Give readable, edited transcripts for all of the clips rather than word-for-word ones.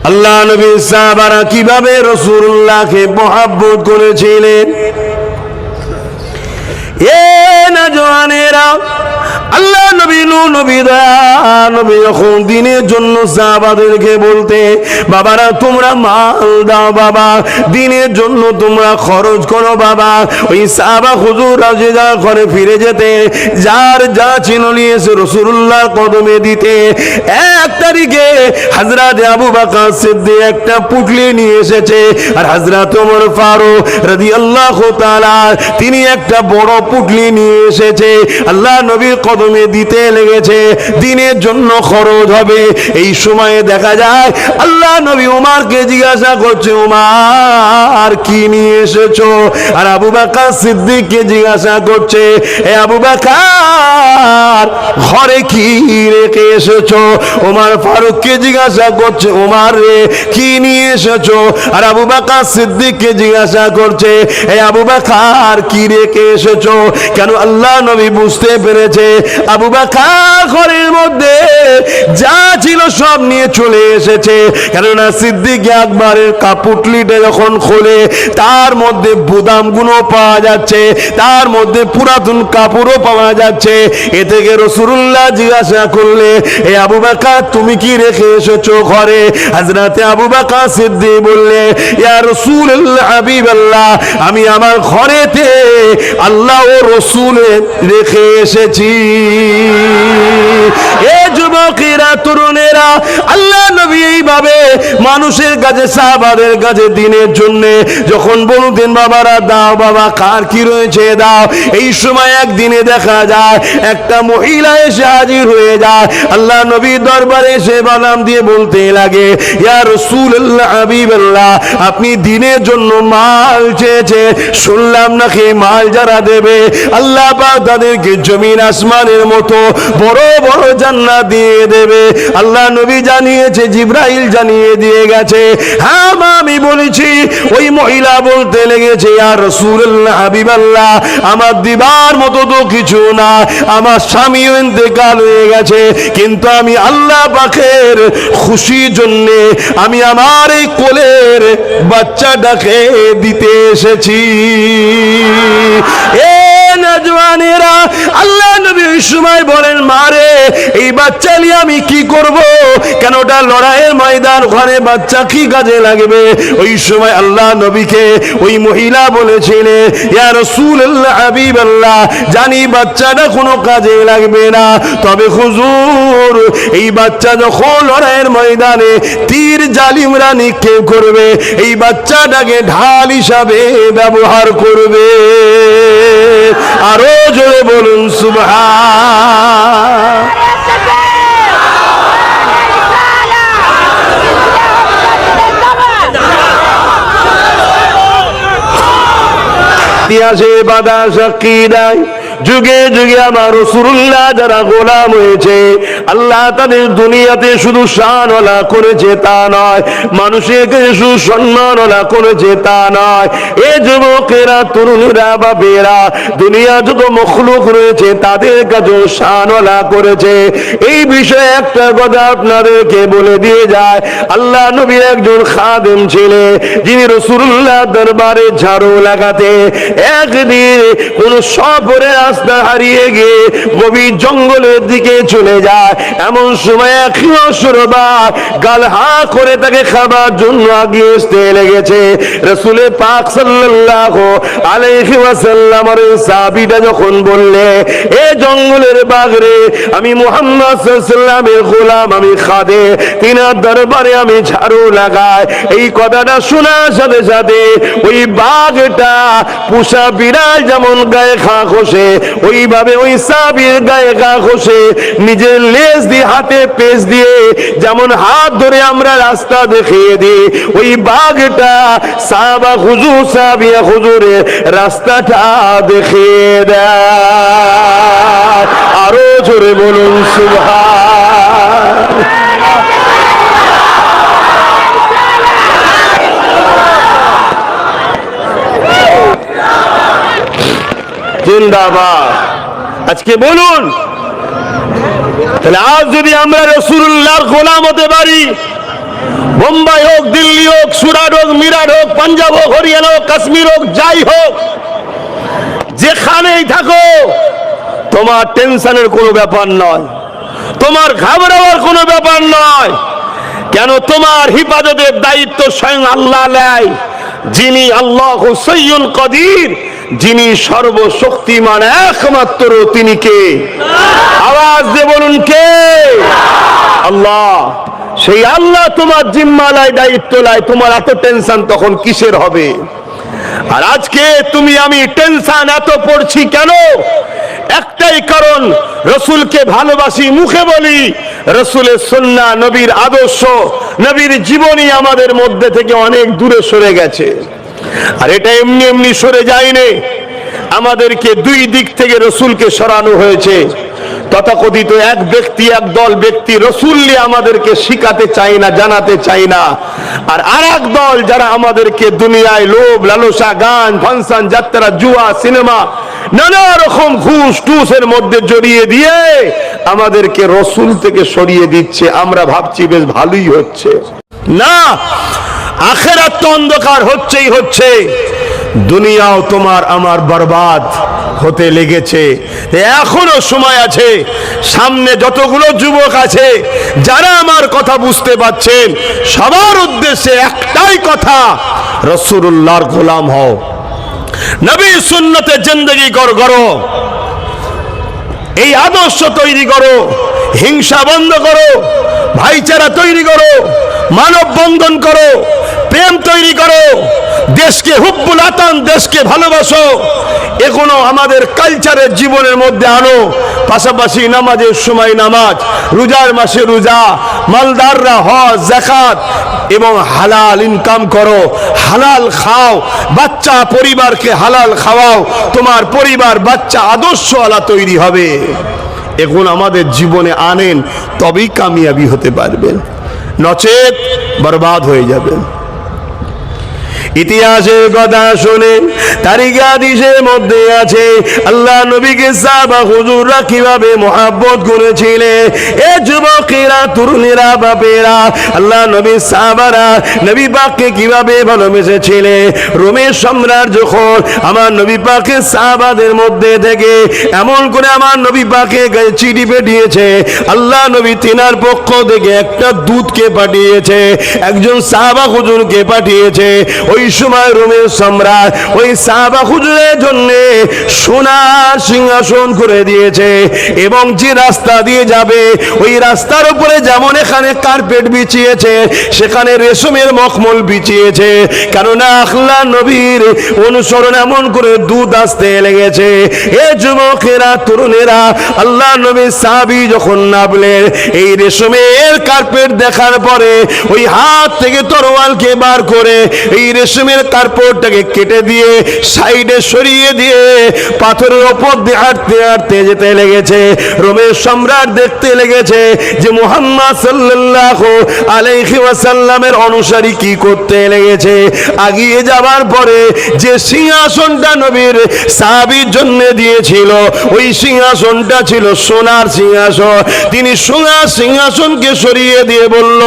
আল্লাহ নবী সাহাবারা কিভাবে রাসূলুল্লাহকে মহব্বত করেছিলেন। এ নওজওয়ানেরা, আল্লাহ নবী নবী নবী যখন দিনের জন্য সাহাবাদেরকে বলতে, বাবারা তোমরা মাল দাও বাবা, দিনের জন্য তোমরা খরচ করো বাবা। ওই সাহাবা হুজুর রাজিদা করে ফিরে যেতে, যার যা ছিল নিয়ে এসে রাসূলুল্লাহ কদমে দিতে। 1 তারিখে হযরত আবু বকর সিদ্দিক একটা পুটলি নিয়ে এসেছে, আর হযরত ওমর ফারুক রাদিয়াল্লাহু তাআলা তিনি একটা বড় পুটলি নিয়ে এসেছে। আল্লাহ নবীর কদমে দিতে লেগেছে, দিনের জন্য খরচ হবে। এই সময়ে দেখা যায় আল্লাহ নবী ওমরকে জিজ্ঞাসা করছে, ওমর কি নিয়ে এসেছো? আর আবু বকর সিদ্দিককে জিজ্ঞাসা করছে, এ আবু বকর ঘরে কি রেখে এসেছো? ওমর ফারুককে জিজ্ঞাসা করছে, ওমর রে কি নিয়ে এসেছো? আর আবু বকর সিদ্দিককে জিজ্ঞাসা করছে, এ আবু বকর কি রেখে এসেছো? কেন আল্লাহ নবী বুঝতে পেরেছে আবু বকর ঘরের মধ্যে যা ছিল সব নিয়ে চলে এসেছে। কেননা সিদ্দিক আকবরের কাপুটলিটা যখন খোলে, তার মধ্যে বুদামগুলো পাওয়া যাচ্ছে, তার মধ্যে পুরাতন কাপড়ও পাওয়া যাচ্ছে। এ থেকে রাসূলুল্লাহ জিজ্ঞাসা করলে, এ আবু বকর তুমি কি রেখে এসেছো ঘরে? হযরতে আবু বকর সিদ্দিক বললে, ইয়া রাসূলুল্লাহ হাবিবাল্লাহ, আমি আমার ঘরেতে আল্লাহ ও রাসূলের রেখে এসেছি। এ যুবকেরা, তরুণেরা, আল্লাহ নবী এইভাবে মানুষের কাছে, সাহাবাদের কাছে দিনের জন্য যখন বলতেন, বাবারা দাও বাবা, কার কি রয়েছে দাও। এই সময় একদিনে দেখা যায় একটা মহিলা এসে হাজির হয়ে যায় আল্লাহ নবীর দরবারে, এসে বাদাম দিয়ে বলতে লাগে, ইয়া রাসূলুল্লাহ হাবিবাল্লাহ, আপনি দিনের জন্য মাল চেয়েছে, শুনলাম নাকি মাল যারা দেবে আল্লাহ পাক তাদেরকে জমিন আসমানের মতো বড় বড় জান্নাত দিয়ে দেবে। আল্লাহ নবী জানিয়েছে, জিবরাইল জানিয়ে দিয়ে গেছে। হ্যাঁ মা, আমি বলেছি। ওই মহিলা বলতে লেগেছে, ইয়া রাসূলুল্লাহ হাবিবাল্লাহ, আমার দিবার মতো তো কিছু না, আমার স্বামীও ইন্তেকাল হয়ে গেছে, কিন্তু আমি আল্লাহ পাকের খুশির জন্য আমি আমার এই কোলের বাচ্চাটাকে দিতে এসেছি। এ নওজওয়ানেরা, আল্লাহ নবী ওই সময় বলেন, মারে এই বাচ্চা নিয়ে আমি কি করব? কেন ওটা লড়াইয়ের ময়দান, ওখানে বাচ্চা কি কাজে লাগবে? ওই সময় আল্লাহ নবীকে ওই মহিলা বলেছিলেন, ইয়া রাসূলুল্লাহ হাবিবাল্লাহ, জানি বাচ্চাটা কোনো কাজে লাগবে না, তবে হুজুর এই বাচ্চা যখন লড়াইয়ের ময়দানে তীর জালিমরা নিক্ষেপ করবে, এই বাচ্চাটাকে ঢাল হিসাবে ব্যবহার করবে। আরো জোরে বলুন সুবহান। ইতিহাসে বাধা সাক্ষী দেয়, যুগে যুগে আমার রাসূলুল্লাহ যারা গোলাম হয়েছে, আল্লাহ তাদের দুনিয়াতে শুধু শানওয়ালা করেছে তা নয়, মানুষের কাছে শুধু সম্মানওয়ালা করেছে তা নয়। এ যুবকেরা, তরুণরা, বাবেরা, দুনিয়া যত মখলুক রয়েছে তাদের কাছেও শানওয়ালা করেছে। এই বিষয়ে একটা কথা আপনাদেরকে বলে দিয়ে যায়, আল্লাহ নবীর একজন খাদেম ছিলেন, যিনি রাসূলুল্লাহ দরবারে ঝাড়ু লাগাতে একদিন কোন সফরে রাস্তা হারিয়ে গিয়ে গভীর জঙ্গলের দিকে চলে যায়। এমন সময় এক অসুরবা গাল হা করে তাকে খাবার জন্য আগিয়ে আসতে লেগেছে। রাসূল পাক সাল্লাল্লাহু আলাইহি ওয়াসাল্লামের সাহাবীটা যখন বললে, এ জঙ্গলের বাঘরে, আমি মুহাম্মদ সাল্লাল্লাহু আলাইহি ওয়াসাল্লামের গোলাম, আমি খাদেম, তিনার দরবারে আমি ঝাড়ু লাগাই। এই কথাটা শোনার সাথে সাথে ওই বাঘটা পোষা বিড়াল যেমন গায়ে ঘা ঘষে, ওইভাবে ওই সাহাবীর গায়ে ঘা ঘষে নিজের লেজ দিয়ে, হাতে পেঁচ দিয়ে যেমন হাত ধরে আমরা রাস্তা দেখিয়ে দিই, ওই বাঘটা সাহাবা হুজুর, সাহাবিয়া হুজুরের রাস্তাটা দেখিয়ে দেয়। আরো জোরে বলুন সুবহান। জিন্দাবাদ। আজকে বলুন, তাহলে আজ যদি আমরা রাসূলুল্লাহর গোলাম হতে পারি, বোম্বাই হোক, দিল্লি হোক, সুরাট হোক, মিরাট হোক, পাঞ্জাব হোক, হরিয়ানা হোক, কাশ্মীর হোক, যাই হোক, যেখানেই থাকো তোমার টেনশনের কোনো ব্যাপার নয়, তোমার ঘাবড়াবার কোনো ব্যাপার নয়। কেন? তোমার হিফাজতের দায়িত্ব স্বয়ং আল্লাহ নেয়, যিনি আল্লাহ সৈয়ুল কদির, যিনি সর্বশক্তিমান একমাত্র। তিনি কে? আওয়াজ দিয়ে বলুন কে? আল্লাহ। সেই আল্লাহ তোমার জিম্মালায় দায়িত্ব লাই, তোমার এত টেনশন তখন কিসের হবে? আর আজকে তুমি আমি টেনশন এত পড়ছি কেন? একটাই কারণ, রসুলকে ভালোবাসি, মুখে বলি, রসুলের সুন্নাহ, নবীর আদর্শ, নবীর জীবনী আমাদের মধ্যে থেকে অনেক দূরে সরে গেছে। আর এটা এমনি এমনি সরে যায়নি, আমাদেরকে দুই দিক থেকে রসুলকে সরানো হয়েছে। তথাকথিত এক ব্যক্তি, এক দল ব্যক্তি রসুল নিয়ে আমাদেরকে শিখাতে চায় না, জানাতে চায় না। আর আরেক দল যারা আমাদেরকে দুনিয়ায় লোভ লালসা, গান, ফাংশন, যাত্রা, জুয়া, সিনেমা, নানা রকম ঘুষ টুসের মধ্যে জড়িয়ে দিয়ে আমাদেরকে রসুল থেকে সরিয়ে দিচ্ছে। আমরা ভাবছি বেশ ভালোই হচ্ছে। না, আখিরাত তো অন্ধকার হচ্ছেই হচ্ছে, দুনিয়াও তোমার আমার বরবাদ হতে লেগেছে। এখনো সময় আছে, সামনে যতগুলো যুবক আছে যারা আমার কথা বুঝতে পারছেন, সবার উদ্দেশ্যে একটাই কথা, রাসূলুল্লাহর গোলাম হও, নবীর সুন্নতে জিন্দেগি করো, এই আদর্শ তৈরি করো, হিংসা বন্ধ করো, ভাইচারা তৈরি করো, মানব বন্ধন করো, প্রেম তৈরি করো, দেশকে হুব্বুল আতান, দেশকে ভালোবাসো, এগুলো আমাদের কালচারের জীবনের মধ্যে আনো। পাশাপাশি নামাজের সময় নামাজ, রোজার মাসে রোজা, মালদাররা হজ যাকাত এবং হালাল ইনকাম করো, হালাল খাও, বাচ্চা পরিবারকে হালাল খাওয়াও, তোমার পরিবার বাচ্চা আদর্শওয়ালা তৈরি হবে। এগুলো আমাদের জীবনে আনেন, তবেই কামিয়াবি হতে পারবেন, নচেত বরবাদ হয়ে যাবেন। ইতিহাসের কথা শুনেন, তারিখে হাদিসের মধ্যে আছে আল্লাহ নবীকে সাহাবা হুজুররা কিভাবে মহব্বত করেছিলেন। এ যুবকেরা, তরুণেরা, বাপেরা, আল্লাহ নবীর সাহাবারা নবী পাককে কিভাবে ভালোবেসেছিলেন। রোমের সম্রাট যখন আমার নবী পাকের সাহাবাদের মধ্যে থেকে এমন করে আমার নবী পাকে চিঠি পাঠিয়েছে, আল্লাহ নবী তিনার পক্ষ থেকে একটা দূতকে পাঠিয়েছে, একজন সাহাবা হুজুরকে পাঠিয়েছে। ওই সময় রোমের সম্রাট ওই সাহাবা হুজুরের জন্য সোনার সিংহাসন করে দিয়েছে, এবং যে রাস্তা দিয়ে যাবে ওই রাস্তার উপরে যেমন এখানে কার্পেট বিছিয়েছে, সেখানে রেশমের মখমল বিছিয়েছে। কেননা আল্লাহ নবীর অনুসরণ এমন করে দুধ আসতে লেগেছে। এ যুবকেরা, তরুণেরা, আল্লাহ নবীর সাহাবী যখন নামলেন, এই রেশমের কার্পেট দেখার পরে ওই হাত থেকে তরোয়ালকে বার করে এই রেশমের কার্পেটটাকে কেটে দিয়ে সাইডে সরিয়ে দিয়ে পাথরের ওপর দিয়ে হাঁটতে হাঁটতে যেতে লেগেছে। রোমের সম্রাট দেখতে লেগেছে যে মুহাম্মদ সাল্লাল্লাহু আলাইহি ওয়াসাল্লামের অনুসারী কি করতে লেগেছে। আগিয়ে যাবার পরে যে সিংহাসনটা নবীর সাহাবীর জন্য দিয়েছিল, ওই সিংহাসনটা ছিল সোনার সিংহাসন। তিনি সোনার সিংহাসনকে সরিয়ে দিয়ে বলল,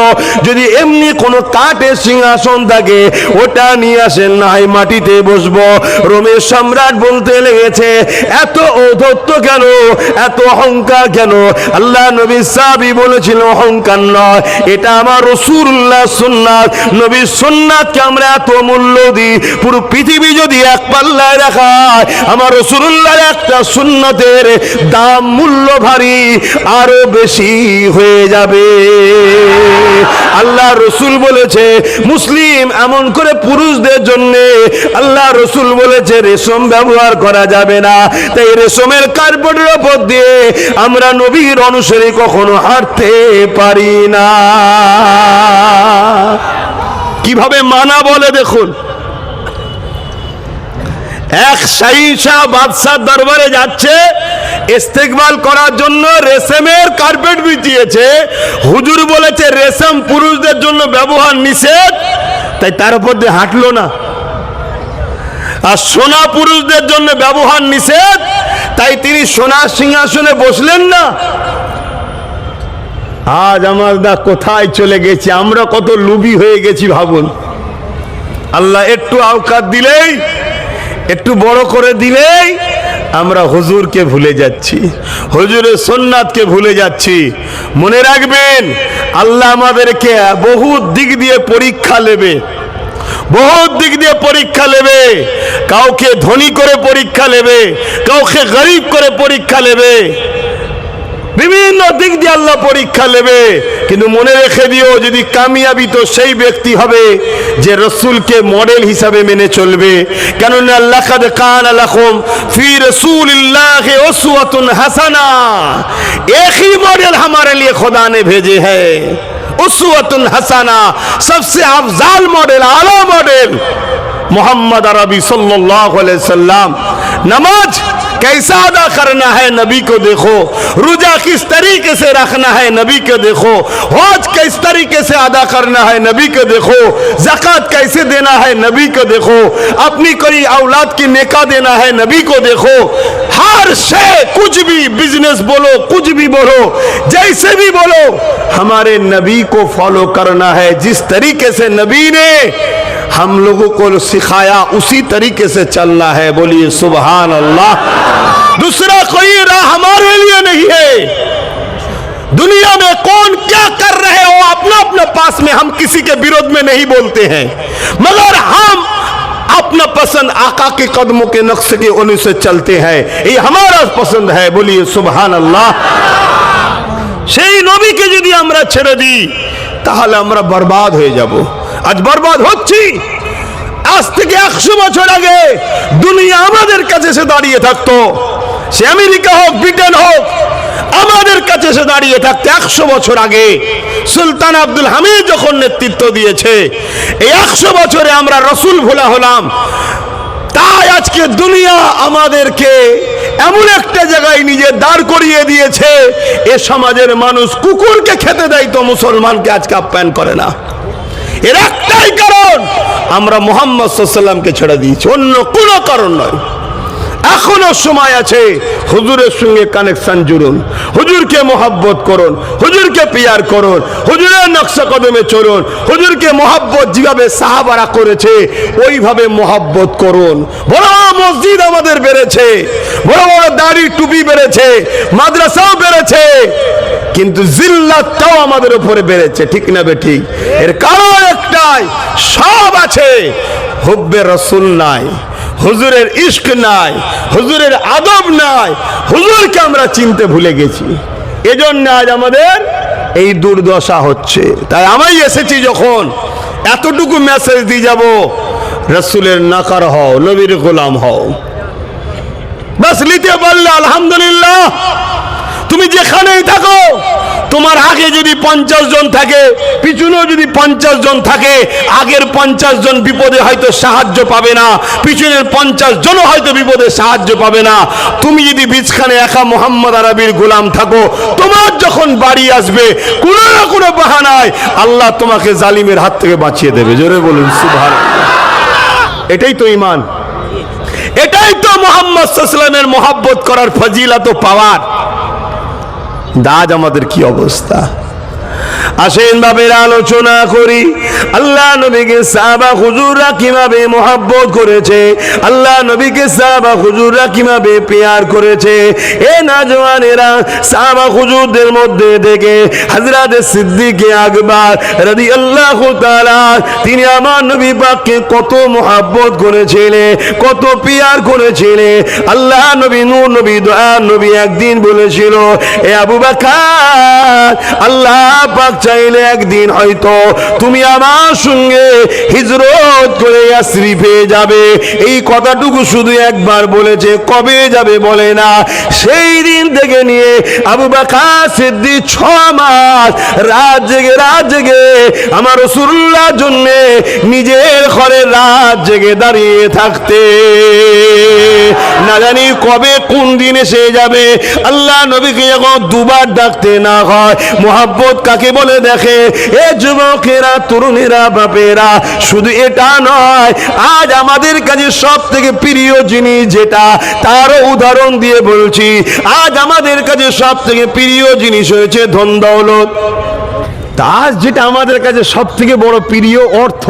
যদি এমনি কোনো কাঠের সিংহাসন থাকে ওটা নিয়ে আসেন, না হয় মাটিতে বসবো। রোমের সম্রাট বলতে লেগেছে, এত ঔদ্ধত্য কেন, এত অহংকার কেন? আল্লাহ নবীর সাহাবী বলেছিল, অহংকার নয়, এটা আমার রাসূলুল্লাহ সুন্নাত। নবীর সুন্নাতকে আমরা এত মূল্য দিই, পুরো পৃথিবী যদি এক পাল্লায় রাখা হয়, আমার রাসূলুল্লাহর একটা সুন্নাতের দাম, মূল্য ভারী আরো বেশি হয়ে যাবে। আল্লাহ রসুল বলেছে, মুসলিম এমন করে পুরুষদের জন্য আল্লাহ রসুল বলেছে রেশম ব্যবহার করা যাবে না। তাই রেশমের কার্পেটের উপর দিয়ে আমরা নবীর অনুসারী কখনো হাঁটতে পারি না। কিভাবে মানা বলে দেখুন। এক শাহ বাদশাহ দরবারে যাচ্ছে, ইস্তেকবাল করার জন্য রেশমের কার্পেট বিছিয়েছে। হুজুর বলেছে রেশম পুরুষদের জন্য ব্যবহার নিষেধ, তাই তার উপর দিয়ে হাঁটলো না। আর সোনা পুরুষদের জন্য ব্যবহার নিষেধ, তাই তিনি সোনার সিংহাসনে বসলেন না। আজ আমরা কোথায় চলে গেছি, আমরা কত লুবি হয়ে গেছি ভাবুন। আল্লাহ একটু আওকাত দিলেই, একটু বড় করে দিলেই আমরা হুজুরকে ভুলে যাচ্ছি, হুজুরের সুন্নাতকে ভুলে যাচ্ছি। মনে রাখবেন, আল্লাহ আমাদেরকে বহু দিক দিয়ে পরীক্ষা নেবে, বহুত দিক দিয়ে পরীক্ষা নেবে। কাউকে ধনী করে পরীক্ষা নেবে, কাউকে গরিব করে পরীক্ষা নেবে, বিভিন্ন দিক দিয়ে আল্লাহ পরীক্ষা নেবে। কিন্তু মনে রেখে দিও, যদি কামিয়াবি তো সেই ব্যক্তি হবে যে রসুলকে মডেল হিসাবে মেনে চলবে। কেননা লাকাদ কানা লাকুম ফি রাসূলিল্লাহি উসওয়াতুন হাসানা, एक ही मॉडल हमारे लिए खुदा ने भेजे है, उस्वतुन हसना, सबसे अफजल मॉडल, आला मॉडल मोहम्मद अरबी सल्लल्लाहु अलैहि वसल्लम। नमाज कैसा अदा करना है नबी को देखो, रोजा किस तरीके से रखना है नबी को देखो, हज किस तरीके से अदा करना है नबी को देखो, ज़कात कैसे देना है नबी को देखो, अपनी कोई औलाद की नेका देना है नबी को देखो। हर शे, कुछ भी बिजनेस बोलो, कुछ भी बोलो, जैसे भी बोलो, हमारे नबी को फॉलो करना है। जिस तरीके से नबी ने हम लोगों को सिखाया उसी तरीके से चलना है। बोलिए सुभान अल्लाह। दूसरा कोई राह हमारे लिए नहीं है। दुनिया में कौन क्या कर रहे हो अपना अपना पास में, हम किसी के विरोध में नहीं बोलते हैं, मगर हम अपना पसंद आका के कदमों के नक्शे के अनुसार चलते हैं, ये हमारा पसंद है। बोलिए सुभान अल्लाह। সেই নবীকে যদি আমরা ছেড়ে দিই তাহলে আমরা বরবাদ হয়ে যাব। আজ বরবাদ হচ্ছি। আজ থেকে 100 বছর আগে দুনিয়া আমাদের কাছে এসে দাঁড়িয়ে থাকতো, সে আমেরিকা হোক, ব্রিটেন হোক, আমাদের কাছে এসে দাঁড়িয়ে থাকতো 100 বছর আগে। সুলতান আব্দুল হামিদ যখন নেতৃত্ব দিয়েছে, এই 100 বছরে আমরা রসুল ভোলা হলাম। তাই আজকে দুনিয়া আমাদেরকে এমন একটা জায়গায় নিজে দাঁড় করিয়ে দিয়েছে, এ সমাজের মানুষ কুকুরকে খেতে দেয় তো মুসলমানকে আজকে আপ্যায়ন করে না। এর একটাই কারণ, আমরা মুহাম্মদ সাল্লাল্লাহু আলাইহি ওয়াসাল্লামকে ছেড়ে দিয়েছি, অন্য কোনো কারণ নয়। এখনো সময় আছে, হুজুরের সঙ্গে কানেকশন জুড়ুন, হুজুরকে মোহাব্বত করুন, হুজুরকে পিয়ার করুন, হুজুরের নকশা কদমে চলুন, হুজুরকে মোহাব্বত যেভাবে সাহাবারা করেছে ওইভাবে মোহাব্বত করুন। বড় মসজিদ আমাদের বেড়েছে, বড় বড় দাড়ি টুপি বেড়েছে, মাদ্রাসাও বেড়েছে, কিন্তু জিল্লাতটাও আমাদের উপরে বেড়েছে, ঠিক না বেঠিক? এর কারণ একটাই, সব আছে, হুব্বে রাসূল নাই, হুজুরের ইশক নাই, হুজুরের আদব নাই, হুজুরকে আমরা চিনতে ভুলে গেছি। এজন্য আজ আমাদের এই দুর্দশা হচ্ছে। তাই আমি এসেছি যখন, এতটুকু মেসেজ দিয়ে যাব, রাসূলের নাকার হও, নবীর গোলাম হও। বাস নিতে পারলে আলহামদুলিল্লাহ। তুমি যেখানেই থাকো, তোমার আগে যদি 50 জন থাকে, পিছনেও যদি 50 জন থাকে, আগের 50 জন বিপদে হয়তো সাহায্য পাবে না, পিছনের 50 জনও হয়তো বিপদে সাহায্য পাবে না। তুমি যদি বিছখানে একা মুহাম্মদ আরবির গোলাম থাকো, তোমার যখন বাড়ি আসবে কোনো না কোনো বাহানায় আল্লাহ তোমাকে জালিমের হাত থেকে বাঁচিয়ে দেবে। জোরে বলুন সুবহানাল্লাহ। এটাই তো ঈমান, এটাই তো মুহাম্মদ সাল্লাল্লাহু আলাইহি ওয়াসাল্লামের মহব্বত করার ফজিলত ও পাওয়ার। দাজ আমাদের কি অবস্থা। আসেন বাবের আলোচনা করি, আল্লাহ নবীকে সাহাবা হুজুররা কিভাবে মহব্বত করেছে, আল্লাহ নবীকে সাহাবা হুজুররা কিভাবে পেয়ার করেছে। এ নওজওয়ানেরা, সাহাবা হুজুরদের মধ্যে থেকে হযরত সিদ্দিক আকবর রাদিয়াল্লাহু তাআলা, তিনি আমার নবী পাককে কত মহব্বত করেছিলেন, কত পেয়ার করেছিলেন। আল্লাহ নবী, নূর নবী, দয়ার নবী একদিন বলেছিল, এ আবু বকর, আল্লাহ পাক চাইলে একদিন হয়তো তুমি আমার সঙ্গে হিজরত করে ইয়াসরিফে যাবে। এই কথাটুকু শুধু একবার বলেছে, কবে যাবে বলে না। সেই দিন থেকে নিয়ে আবু বকর সিদ্দিক 6 মাস রাত জেগে আমার রাসূলুল্লাহর জন্য নিজের ঘরে রাত জেগে দাঁড়িয়ে থাকতে, না জানি কবে কোন দিন এসে যাবে। আল্লাহ নবীকে যখন দুবার ডাকতে না হয়, মুহাব্বত কাকে বলে দেখে, এ যুবকেরা, তরুণেরা, বাপেরা, শুধু এটা নয়, আজ আমাদের কাছে সব থেকে প্রিয় জিনিস যেটা, তারও উদাহরণ দিয়ে বলছি। আজ আমাদের কাছে সব থেকে প্রিয় জিনিস হয়েছে ধন দৌলত। আজ যেটা আমাদের কাছে সব থেকে বড় প্রিয়, অর্থ।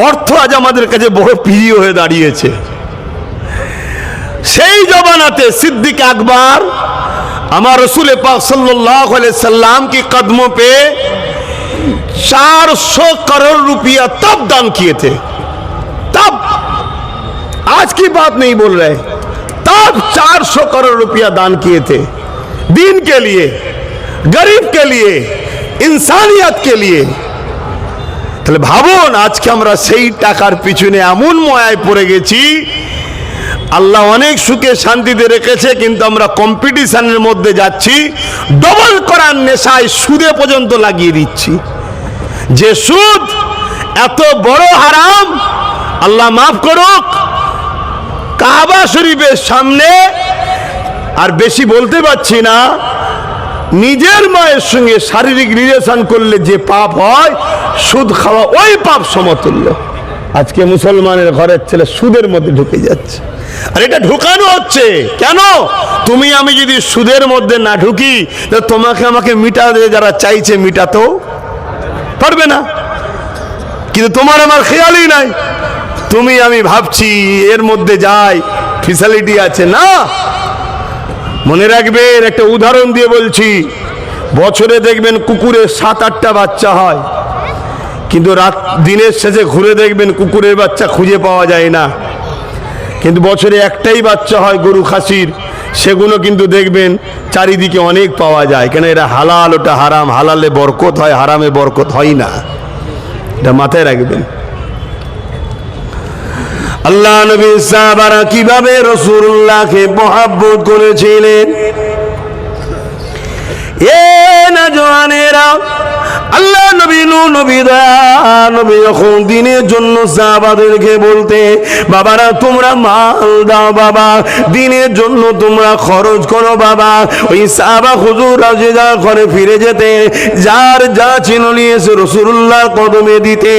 অর্থ আজ আমাদের কাছে বড় প্রিয় হয়ে দাঁড়িয়েছে। সেই জমানাতে সিদ্দিক আকবর আমার रसूल पाक सल्लल्लाहु अलैहि वसल्लम के कदमों पे 400 करोड़ रुपया तब दान किए थे। तब, आज की बात नहीं बोल रहे, तब 400 करोड़ रुपया दान किए थे, दीन के लिए, गरीब के लिए, इंसानियत के लिए। তাহলে ভাবুন, আজকে আমরা সেই টাকার পিছনে এমন ময়ায় পড়ে গেছি। আল্লাহ অনেক সুখে শান্তিতে রেখেছে, কিন্তু আমরা কম্পিটিশনের মধ্যে যাচ্ছি, ডবল করার নেশায় সুদে পর্যন্ত লাগিয়ে দিচ্ছি। যে সুদ এত বড় হারাম, আল্লাহ মাফ করুক, কাবা শরীফের সামনে, আর বেশি বলতে পারছি না, নিজের মায়ের সঙ্গে শারীরিক রিলেশন করলে যে পাপ হয়, সুদ খাওয়া ওই পাপ সমতুল্য। আজকে মুসলমানের ঘরের ছেলে সুদের মধ্যে ঢুকে যাচ্ছে, আর এটা ঢুকানো হচ্ছে কেন? তুমি আমি যদি সুদের মধ্যে না ঢুকি, তো তোমাকে আমাকে মিটাতে যারা চাইছে মিটাতেও পারবে না। কিন্তু তোমার আমার খেয়ালই নাই, তুমি আমি ভাবছি এর মধ্যে যাই, ফ্যাসিলিটি আছে না। মনে রাখবেন, একটা উদাহরণ দিয়ে বলছি, বছরে দেখবেন কুকুরের 7-8টা বাচ্চা হয়, কিন্তু দিনের শেষে ঘুরে দেখবেন কুকুরের বাচ্চা খুঁজে পাওয়া যায় না। কিন্তু বছরে একটাই বাচ্চা হয় গরু খাসির, সেগুলো কিন্তু দেখবেন চারিদিকে অনেক পাওয়া যায়। কেন? এরা হালাল, ওটা হারাম। হালালে বরকত হয়, হারামে বরকত হয় না, এটা মাথায় রাখবেন। আল্লাহ নবী সাহাবারা কিভাবে রাসূলুল্লাহকে মহব্বত করেছিলেন। এ নওজওয়ানেরা, আল্লাহ নবী নবী যখন দিনের জন্য সাহাবাদেরকে বলতে, বাবারা তোমরা মাল দাও বাবা, দিনের জন্য তোমরা খরচ করো বাবা। ওই সাহাবা হুজুররা যে যা ঘরে ফিরে যেতে, যার যা ছিল নিয়ে এসে রাসূলুল্লাহ কদমে দিতে।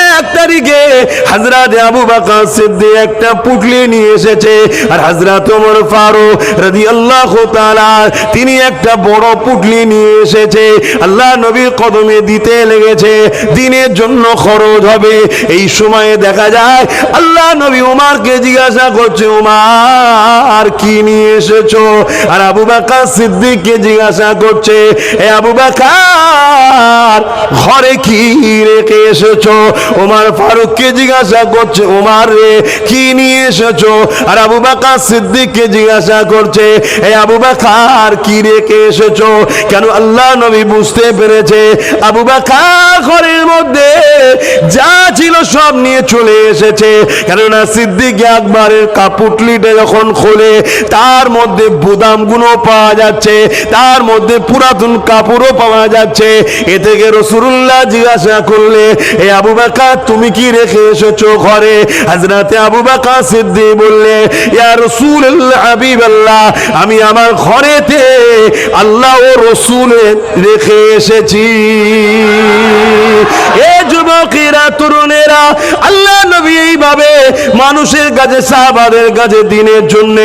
1 তারিখে হযরত আবু বকর সিদ্দিক একটা পুটলি নিয়ে এসেছে, আর হযরত ওমর ফারুক রাদিয়াল্লাহু তাআলা তিনি একটা বড় পুটলি নিয়ে এসেছে। আল্লাহ নবী কদমে দিতে লেগেছে, দিনের জন্য খরচ হবে। এই সময়ে দেখা যায় আল্লাহ নবী উমারকে জিজ্ঞাসা করছে, উমার কি নিয়ে এসেছো? আর আবু বকর সিদ্দিককে জিজ্ঞাসা করছে, এ আবু বকর ঘরে কি রেখে এসেছো? উমার ফারুককে জিজ্ঞাসা করছে, উমার রে কি নিয়ে এসেছো? আর আবু বকর সিদ্দিককে জিজ্ঞাসা করছে, এ আবু বকর কি রেখে এসেছো? কেন? আল্লাহ নবী বুঝতে পেরেছে আবু বকর ঘরের মধ্যে যা ছিল সব নিয়ে চলে এসেছে। কেননা সিদ্দিক আকবরের কাপুটলিটা যখন খোলে, তার মধ্যে বুদামগুলো পাওয়া যাচ্ছে, তার মধ্যে পুরাতন কাপড়ও পাওয়া যাচ্ছে। এ থেকে রাসূলুল্লাহ জিজ্ঞাসা করলে, এ আবু বকর তুমি কি রেখে এসেছো ঘরে? হযরতে আবু বকর সিদ্দিক বললে, ইয়া রাসূলুল্লাহ হাবিবাল্লাহ, আমি আমার ঘরেতে আল্লাহ ও রাসূলের রেখে এসেছি। এ যুবকেরা, তরুণেরা, আল্লাহ নবী এইভাবে মানুষের কাছে, সাহাবাদের কাছে দিনের জন্য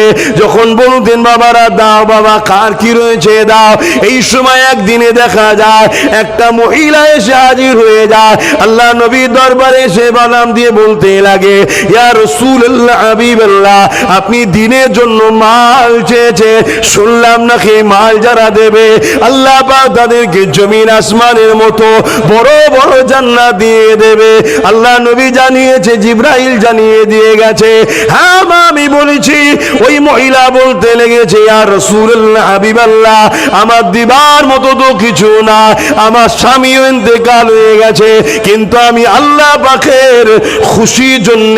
যখন বলতেন, বাবারা দাও বাবা, কার কি রয়েছে দাও। এই সময় একদিনে দেখা যায় একটা মহিলা এসে হাজির হয়ে যায়, আল্লাহ নবীর দরবারে এসে বাদাম দিয়ে বলতে লাগে, ইয়া রাসূলুল্লাহ হাবিবাল্লাহ, আপনি দিনের জন্য মাল চেয়েছে, শুনলাম নাকি মাল যারা দেবে আল্লাহ পাক তাদেরকে জমিন আসমানের মতো বড় বড় জান্নাত দিয়ে দেবে। আল্লাহ নবী জানিয়েছে, জিবরাইল জানিয়ে দিয়ে গেছে। হ্যাঁ আমি বলেছি। ওই মহিলা বলতে লেগেছে, ইয়া রাসূলুল্লাহ হাবিবাল্লাহ, আমার দিবার মতো তো কিছু না, আমার স্বামীও ইন্তেকাল হয়ে গেছে, কিন্তু আমি আল্লাহ পাকের খুশির জন্য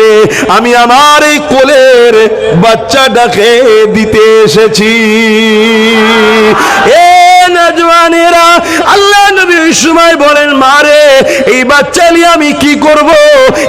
আমি আমার এই কোলের বাচ্চাটাকে দিতে এসেছি। এ নওজওয়ানেরা, আল্লাহ নবী ওই সময় বলেন, মারে এই বাচ্চা নিয়ে আমি কি করব,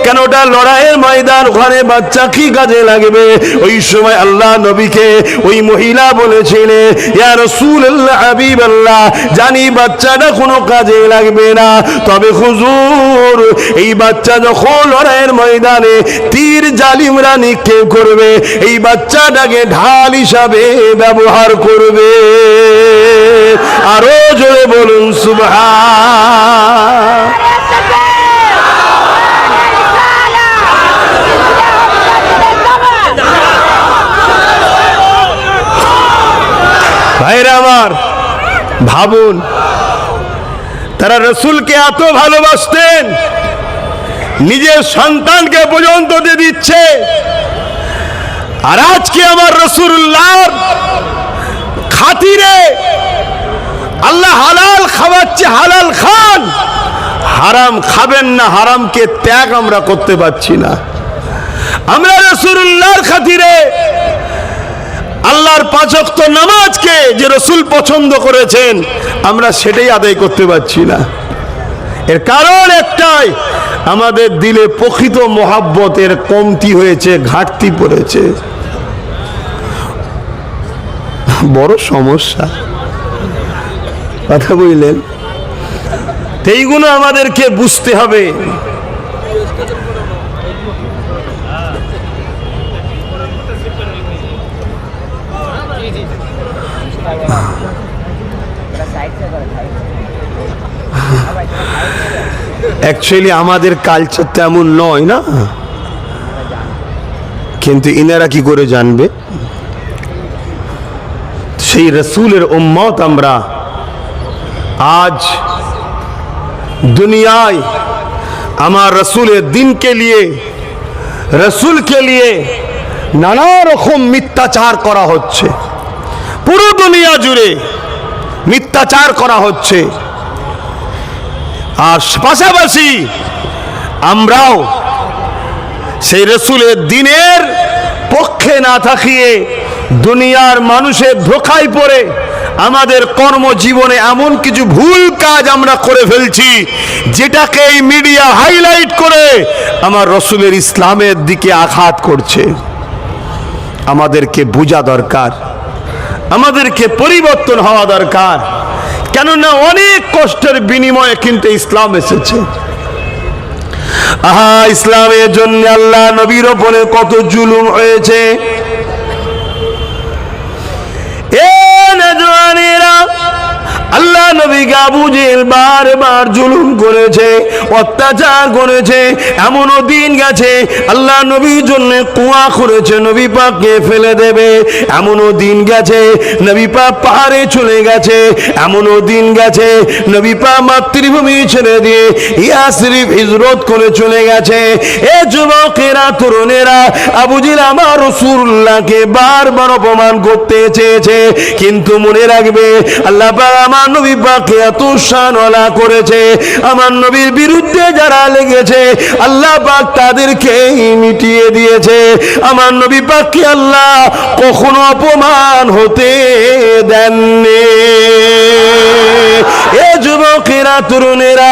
কেন ওটা লড়াইয়ের ময়দান, ওখানে বাচ্চা কি কাজে লাগবে। ওই সময় আল্লাহ নবীকে ওই মহিলা বলেছিলেন, ইয়া রাসূলুল্লাহ হাবিবাল্লাহ, জানি বাচ্চাটা কোনো কাজে লাগবে না, তবে হুজুর এই বাচ্চা যখন লড়াইয়ের ময়দানে তীর জালিমরা নিক্ষেপ করবে, এই বাচ্চাটাকে ঢাল হিসাবে ব্যবহার করবে। আরো জোরে বলুন সুবহান। ভাইরা আমার, ভাবুন, তারা রাসূলকে এত ভালোবাসতেন, নিজের সন্তানকে পর্যন্ত দিয়ে দিচ্ছে। আর আজকে আমার রাসূলুল্লাহর খাতিরে আল্লাহ হালাল খাওয়াচ্ছে, হালাল খান, হারাম খাবেন না, হারামকে ত্যাগ আমরা করতে পারছি না। আমরা রাসূলুল্লাহর খাতিরে আল্লাহর 5 ওয়াক্ত নামাজকে যে রাসূল পছন্দ করেছেন, আমরা সেটাই আদায় করতে পারছি না। এর কারণ একটাই, আমাদের দিলে প্রকৃত মহাব্বতের কমতি হয়েছে, ঘাটতি পড়েছে। বড় সমস্যা, কথা বললেন। এইগুলো আমাদেরকে বুঝতে হবে। অ্যাকচুয়ালি আমাদের কালচার তেমন নয় না, কিন্তু ইনারা কি করে জানবে? সেই রসুলের উম্মত আমরা আজ দুনিয়ায় আমার রসুলের দিনকে নিয়ে, রসুলকে নিয়ে নানা রকম মিথ্যাচার করা হচ্ছে। পুরো দুনিয়া জুড়ে মিথ্যাচার করা হচ্ছে। আর পাশাপাশি আমরাও সেই রসুলের দিনের পক্ষে না থাকিয়ে দুনিয়ার মানুষের ধোঁকায় পড়ে আমাদের কর্মজীবনে এমন কিছু ভুল কাজ আমরা করে ফেলছি, যেটাকে এই মিডিয়া হাইলাইট করে আমার রসুলের ইসলামের দিকে আঘাত করছে। আমাদেরকে বোঝা দরকার, আমাদেরকে পরিবর্তন হওয়া দরকার। কেননা অনেক কষ্টের বিনিময়ে কিন্তু ইসলাম এসেছে। আহা, ইসলামের জন্য আল্লাহ নবীর ওপরে কত জুলুম হয়েছে। আল্লাহ নবীকে আবু জেহেল বারবার জুলুম করেছে, অত্যাচার করেছে। এমনও দিন গেছে আল্লাহ নবীর জন্য কুয়া করেছে, নবী পাককে ফেলে দেবে। এমনও দিন গেছে নবী পাক পাহাড়ে চলে গেছে। এমনও দিন গেছে নবী পাক মাতৃভূমি ছেড়ে দিয়ে ইয়াসরিব হিজরত করে চলে গেছে। এ যুবকেরা, তরুণেরা, আবু জেহেল আমার রাসূলুল্লাহকে বারবার অপমান করতে চেয়েছে, কিন্তু মনে রাখবে আল্লাহ পাক আমার নবী পাককে এত শানওয়ালা করেছে। আমার নবীর বিরুদ্ধে যারা লেগেছে আল্লাহ পাক তাদেরকে মিটিয়ে দিয়েছে। আমার নবী পাককে আল্লাহ কখনো অপমান হতে দেননি। এ যুবকেরা, তরুণেরা,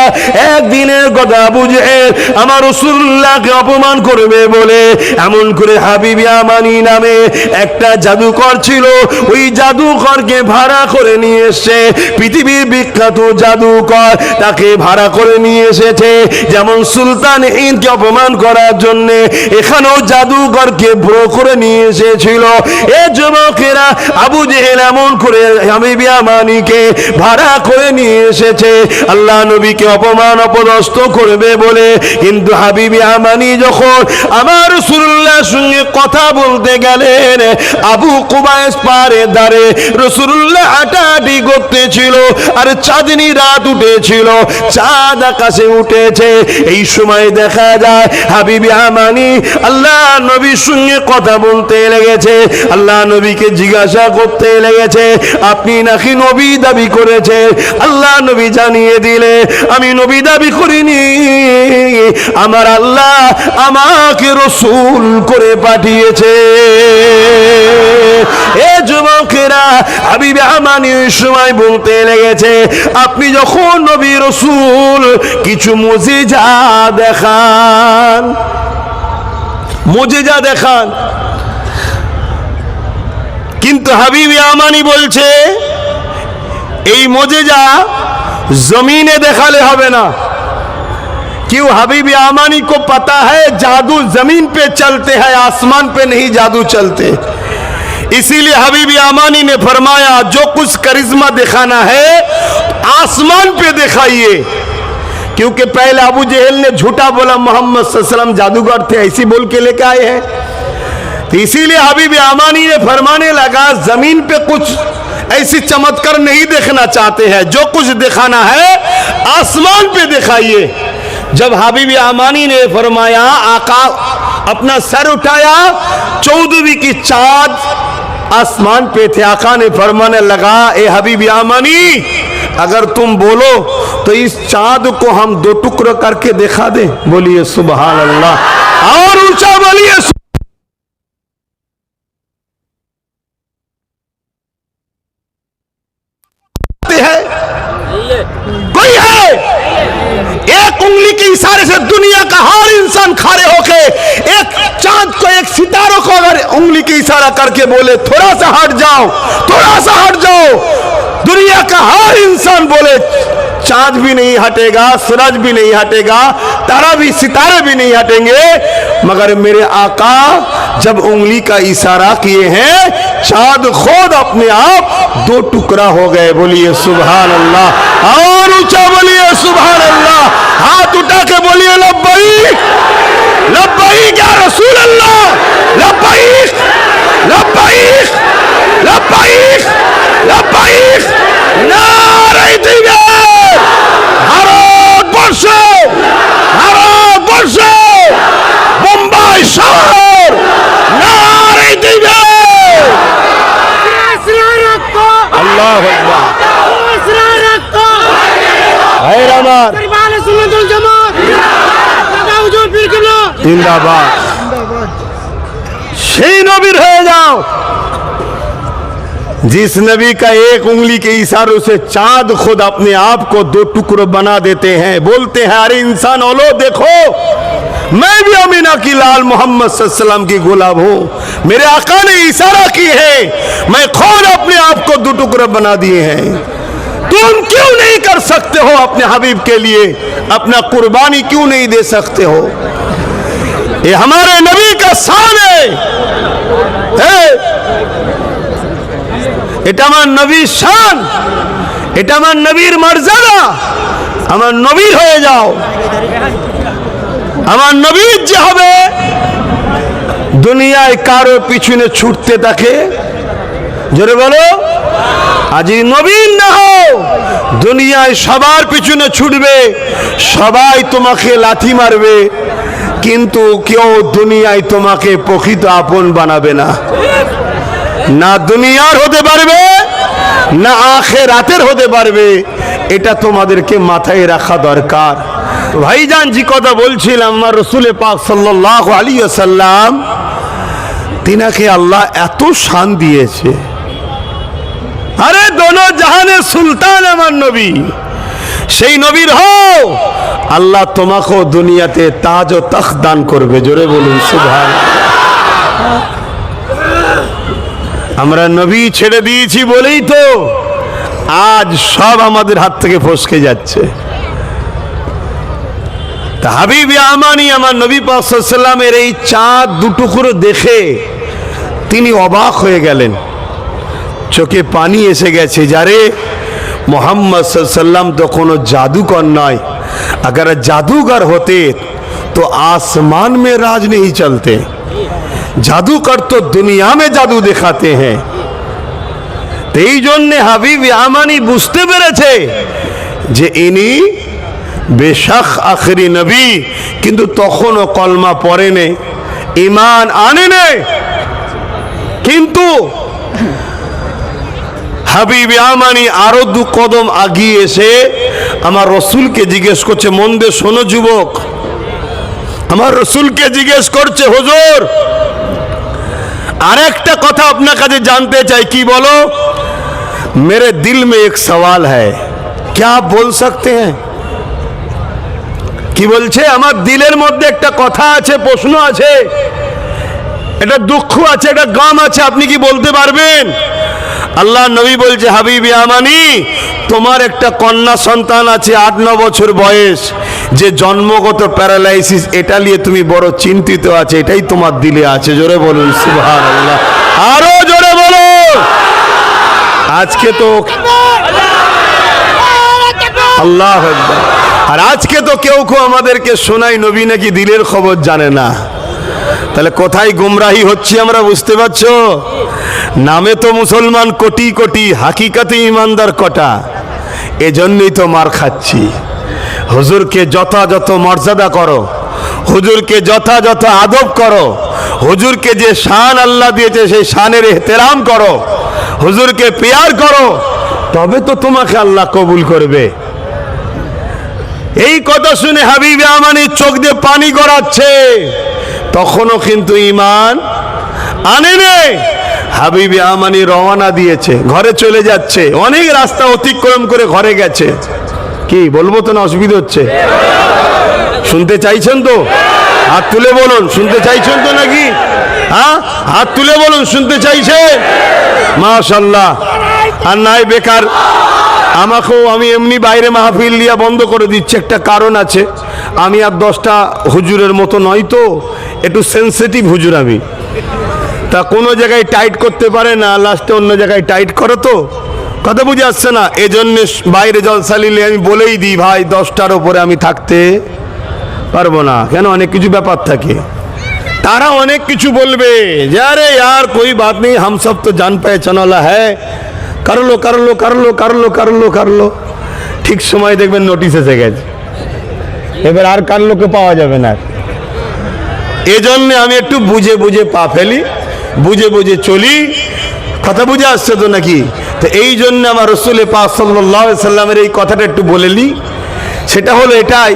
একদিনের কথা, আবু জেহেল আমার রাসূলুল্লাহকে অপমান করবে বলে এমন করে হাবিব ইয়ামানি নামে একটা জাদুকর ছিল, ওই জাদুকরকে ভাড়া করে নিয়ে এসেছে। পৃথিবীর বিখ্যাত জাদুকর, তাকে ভাড়া করে নিয়ে এসেছে। যেমন সুলতান হিন্দকে অপমান করার জন্য এখানেও জাদুকরকে ভ্রো করে নিয়ে এসেছিল। এ যুবকেরা, আবু জেহেল এমন করে হাবিব ইয়ামানিকে ভাড়া করে নিয়ে এসেছে আল্লাহ নবীকে অপমান অপদস্থ করবে বলে। কিন্তু হাবিব ইয়ামানি যখন আমার রাসূলুল্লাহর সঙ্গে কথা বলতে গেলেন, আবু কুবাইস পারে দাঁড়ে রাসূলুল্লাহ হাঁটাহাঁটি করতেছিল, আর চাঁদনি রাত উঠেছিল, চাঁদ আকাশে উঠেছে। এই সময় দেখা যায় হাবিব ইয়ামানি আল্লাহ নবীর সঙ্গে কথা বলতে লেগেছে। আল্লাহ নবীকে জিজ্ঞাসা করতে লেগেছে, আপনি নাকি নবী দাবি করেছে? আল্লাহ নবী জানিয়ে দিলে, আমি নবী দাবি করিনি, আমার আল্লাহ আমাকে রসুল করে পাঠিয়েছে। এ যুবকেরা, হাবিবে আমানি ওই সময় বলতে লেগেছে, আপনি যখন নবী রসুল কিছু মুজিজা দেখান, মুজিজা দেখান, কিন্তু হাবিবে আমানি বলছে এই মুজিজা जमीने दिखाले হবে না। क्यों? हबीब आमानी को पता है जादू जमीन पे चलते हैं, आसमान पे नहीं जादू चलते। इसीलिए हबीब आमानी ने फरमाया जो कुछ करिश्मा दिखाना है आसमान पे दिखाइए, क्योंकि पहले अबू जहल ने झूठा बोला मोहम्मद सल्लल्लाहु अलैहि वसल्लम जादूगर थे, ऐसी बोल के लेके आए हैं। तो इसीलिए हबीब आमानी ने फरमाने लगा जमीन पे कुछ ऐसी चमत्कार नहीं देखना चाहते हैं, जो कुछ दिखाना है आसमान पे दिखाइए। जब हबीब आमानी ने फरमाया, आका अपना सर उठाया, 14वीं की चाँद आसमान पे थे। आका ने फरमाने लगा, ए हबीब आमानी अगर तुम बोलो तो इस चाँद को हम 2 टुकड़े करके दिखा दें। बोलिए सुभान अल्लाह, और ऊंचा बोलिए। कोई है एक उंगली के इशारे से दुनिया का हर इंसान खड़े होके एक चांद को, एक सितारों को अगर उंगली के इशारा करके बोले थोड़ा सा हट जाओ, थोड़ा सा हट जाओ, दुनिया का हर इंसान बोले चांद भी नहीं हटेगा, सूरज भी नहीं हटेगा, तारा भी, सितारे भी नहीं हटेंगे, मगर मेरे आका जब उंगली का इशारा किए हैं चांद खुद अपने आप 2 टुकड़ा हो गए। बोलिए सुभान अल्लाह, और ऊंचा बोलिए सुभान अल्लाह, हाथ उठा के बोलिए लब्बैक लब्बैक या रसूल अल्लाह, लब्बैक लब्बैक लब्बैक लब्बैक। नारे तकबीर, ভারতবর্ষ, ভারতবর্ষ, মুম্বাই শহর, নারে তকবীর, আল্লাহু আকবার। ভাইরা আমার, জিন্দাবাদ। সেই নবীর হয়ে যাও जिस नबी का एक उंगली के इशारों से चांद खुद अपने आप को 2 टुकड़े बना देते हैं। बोलते हैं अरे इंसान ओलो देखो, मैं भी अमीना की लाल मोहम्मद सल्लल्लाहु अलैहि वसल्लम की गुलाम हूँ, मेरे आका ने इशारा की है, मैं खुद अपने आप को 2 टुकड़े बना दिए हैं। तुम क्यों नहीं कर सकते हो अपने हबीब के लिए अपना कुर्बानी क्यों नहीं दे सकते हो? ये हमारे नबी का शान है। এটা আমার নবীর শান, এটা আমার নবীর মর্যাদা। আমার নবীর হয়ে যাও। আমার নবীর যে হবে দুনিয়ায় কারো পিছনে ছুটতে থাকে, জোরে বলো, আজি নবীর না হও দুনিয়ায় সবার পিছনে ছুটবে, সবাই তোমাকে লাথি মারবে, কিন্তু কেউ দুনিয়ায় তোমাকে প্রকৃত আপন বানাবে না। না দুনিয়ার হতে পারবে না আখিরাতের হতে পারবে, এটা তোমাদেরকে মাথায় রাখা দরকার। ভাইজান জি কথা বলছিলাম, আমার রাসূল পাক সাল্লাল্লাহু আলাইহি ওয়াসাল্লাম তিনাকে আল্লাহ এত শান দিয়েছে। আরে দোনো জাহানের সুলতান আমার নবী, সেই নবীর হও, আল্লাহ তোমাকেও দুনিয়াতে তাজ ও তখ্ত দান করবে। জোরে বলুন সুবহানাল্লাহ। আমরা নবী ছেড়ে দিয়েছি বলেই তো আজ সব আমাদের হাত থেকে ফসকে যাচ্ছে। তা হাবিব আমানি আমার নবী পাক সাল্লাল্লাহু আলাইহি ওয়াসাল্লামের এই চাঁদ 2 টুকরো দেখে তিনি অবাক হয়ে গেলেন, চোখে পানি এসে গেছে। যারে मोहम्मद सल्लल्लाहु अलैहि वसल्लम तो कोनो जादूगर नয়, अगर जादूगर होते तो आसमान में राज नहीं चलते। जादूगर तो दुनिया में जादू दिखाते हैं। तो এই জন্য হাবিব আমানি বুঝতে পেরেছে যে ইনি বেশক আখরি নবী, কিন্তু তখনও কলমা পড়ে নেই, ঈমান আনে নেই। কিন্তু হাবিবে আমানি আরো 2 কদম আগিয়ে এসে আমার রসুলকে জিজ্ঞেস করছে, মন দিয়ে শোনো যুবক, আমার রসুলকে জিজ্ঞেস করছে, হুজুর আরেকটা কথা আপনার কাছে জানতে চাই। কি বলো? मेरे दिल में एक सवाल है, क्या आप बोल सकते हैं? কি বলছে? আমার দিলের মধ্যে একটা কথা আছে, প্রশ্ন আছে, এটা দুঃখ আছে, এটা গাম আছে, আপনি কি বলতে পারবেন? আল্লাহ নবী বলছে, হাবিবি আমানি, তোমার একটা কন্যা সন্তান আছে 8-9 বছর বয়স, যে জন্মগত প্যারালাইসিস, এটা নিয়ে তুমি বড় চিন্তিত আছে, এটাই তোমার দিলে আছে। জোরে বলুন সুবহানাল্লাহ, আরো জোরে বলুন। আজকে তো আল্লাহু আকবার, আর আজকে তো কেউ আমাদেরকে শোনাই নবী নাকি দিলের খবর জানে না। তাহলে কোথায় গুমরাহি হচ্ছে আমরা বুঝতে পারছো? নামে তো মুসলমান কোটি কোটি, হাকিকাতে ইমানদার কটা। এজন্যই তো মার খাচ্ছি। হুজুরকে যথাযথ মর্যাদা করো, হুজুরকে যথাযথ আদব করো, হুজুরকে যে শান আল্লাহ দিয়েছে সেই শানের এহতেরাম করো, হুজুরকে প্যার করো, তবে তো তোমাকে আল্লাহ কবুল করবে। এই কথা শুনে হাবিবে আমানি চোখ দিয়ে পানি গড়াচ্ছে, তখনও কিন্তু ঈমান আনেনি। হাবিবে আমানি রওনা দিয়েছে, ঘরে চলে যাচ্ছে, অনেক রাস্তা অতিক্রম করে ঘরে গেছে। কি বলবো তো না অসুবিধা হচ্ছে? শুনতে চাইছেন তো? হাত তুলে বলুন, শুনতে চাইছেন তো নাকি? হ্যাঁ, হাত তুলে বলুন, শুনতে চাইছেন? মাশাআল্লাহ। আর নাই বেকার আমাকেও, আমি এমনি বাইরে মাহফিল দিয়া বন্ধ করে দিচ্ছি, একটা কারণ আছে। আমি আর 10টা হুজুরের মতো নয় তো, একটু সেন্সিটিভ হুজুর আমি। তা কোনো জায়গায় টাইট করতে পারে না, লাস্টে অন্য জায়গায় টাইট করে, তো কথা বুঝে আসছে না। এই জন্যে বাইরে জলসা নিলে আমি বলেই দিই, ভাই 10টার ওপরে আমি থাকতে পারবো না। কেন? অনেক কিছু ব্যাপার থাকে, তারা অনেক কিছু বলবে যে আরে यार कोई बात नहीं, हम सब तो जान पहचान वाला है, कर लो कर लो कर लो कर लो कर लो कर लो। ঠিক সময় দেখবেন নোটিশ এসে গেছে, এবার আর কার লোকে পাওয়া যাবে না। এজন্য আমি একটু বুঝে বুঝে পা ফেলি, বুঝে বুঝে চলি। কথা বুঝে আসছে তো নাকি? তো এই জন্য আমার রাসূল পাক সাল্লাল্লাহু আলাইহি সাল্লামের এই কথাটা একটু বলে নি। সেটা হলো এটাই,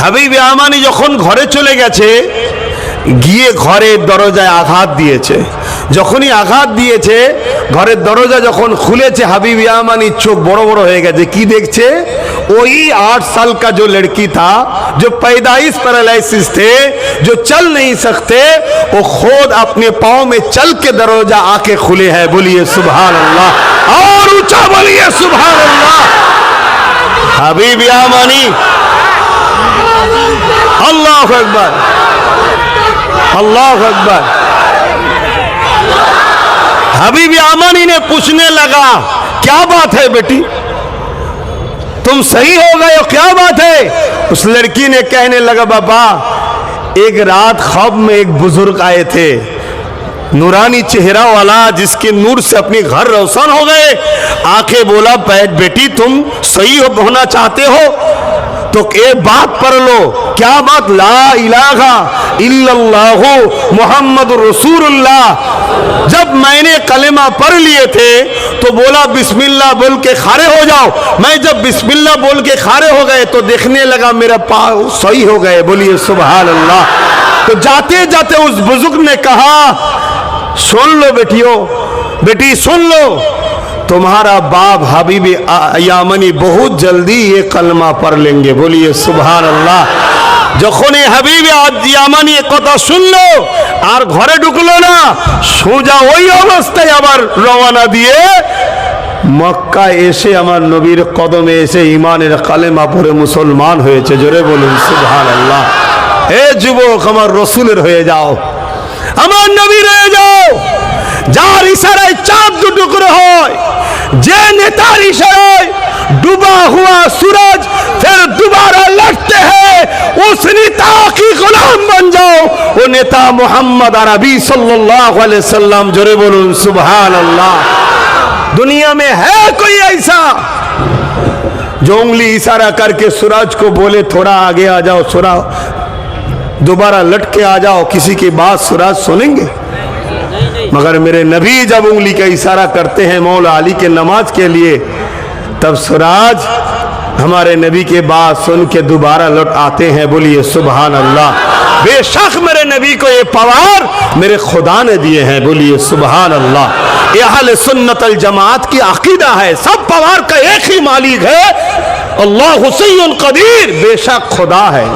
হাবিবে আমানি যখন ঘরে চলে গেছে, গিয়ে ঘরের দরজায় আঘাত দিয়েছে। যখনই আঘাত দিয়েছে, ঘরের দরজা যখন খুলেছে, হাবিবে আমানি চোখ বড় বড় হয়ে গেছে। কি দেখছে? वही 8 साल का जो लड़की था, जो पैदाइश पैरालिसिस थे, जो चल नहीं सकते, वो खुद अपने पाँव में चल के दरवाजा आके खुले है। बोलिए सुभान अल्लाह, और ऊंचा बोलिए सुभान अल्लाह। हबीब यामानी, अल्लाह अकबर, अल्लाह अकबर। हबीब यामानी ने पूछने लगा, क्या बात है बेटी, तुम सही हो गए हो, क्या बात है? उस लड़की ने कहने लगा, बाबा एक रात ख्वाब में एक बुजुर्ग आए थे, नूरानी चेहरा वाला, जिसके नूर से अपने घर रोशन हो गए। आके बोला, बेटी तुम सही होना चाहते हो तो एक बात पढ़ लो। क्या बात? ला इलाहा इल्लल्लाहु मुहम्मदुर रसूलुल्लाह। जब मैंने कलेमा पढ़ लिए थे तो बोला बिस्मिल्लाह बोल के खड़े हो जाओ। मैं जब बिस्मिल्लाह बोल के खड़े हो गए तो देखने लगा मेरा पाँव सही हो गए। बोलिए सुभान अल्लाह। तो जाते जाते उस बुजुर्ग ने कहा, सुन लो बेटियों, बेटी सुन लो, तुम्हारा बाप हबीब यामानी बहुत जल्दी ये कलमा पढ़ लेंगे। बोलिए सुभान अल्लाह। যখন এই হাবিব ইয়ামানি কথা শুনলো আর ঘরে ঢুকলো না, সোজা ওই অবস্থায় আবার রওনা দিয়ে মক্কা এসে আমার নবীর কদমে এসে ইমানের কালেমা পড়ে মুসলমান হয়েছে। জোরে বলুন সুবহানাল্লাহ। হে যুবক, আমার রসুলের হয়ে যাও, আমার নবীর হয়ে যাও। যার ইশারায় চাঁদ দুটো করে হয়, যে নেতার ইশারায় डूबा हुआ सूरज फिर दोबारा लौटते हैं, उस नेता की गुलाम बन जाओ। वो नेता मोहम्मद अरबी सल्लल्लाहु अलैहि वसल्लम। जोरे बोलूं सुभान अल्लाह। दुनिया में है कोई ऐसा जो उंगली इशारा करके सूरज को बोले थोड़ा आगे आ जाओ, सूरज दोबारा लट के आ जाओ, किसी की बात सूरज सुनेंगे? मगर मेरे नबी जब उंगली का इशारा करते हैं मौला अली के नमाज के लिए, तब सुराज हमारे नबी के बात सुन के दोबारा लौट आते हैं। बोलिए सुभान अल्लाह। बेशक मेरे नबी को ये पावर मेरे खुदा ने दिए हैं। बोलिए सुभान अल्लाह। ये अहले सुन्नत अल जमात की अकीदा है, सब पावर का एक ही मालिक है, अल्लाह हुसैन कदीर, बेशक खुदा है।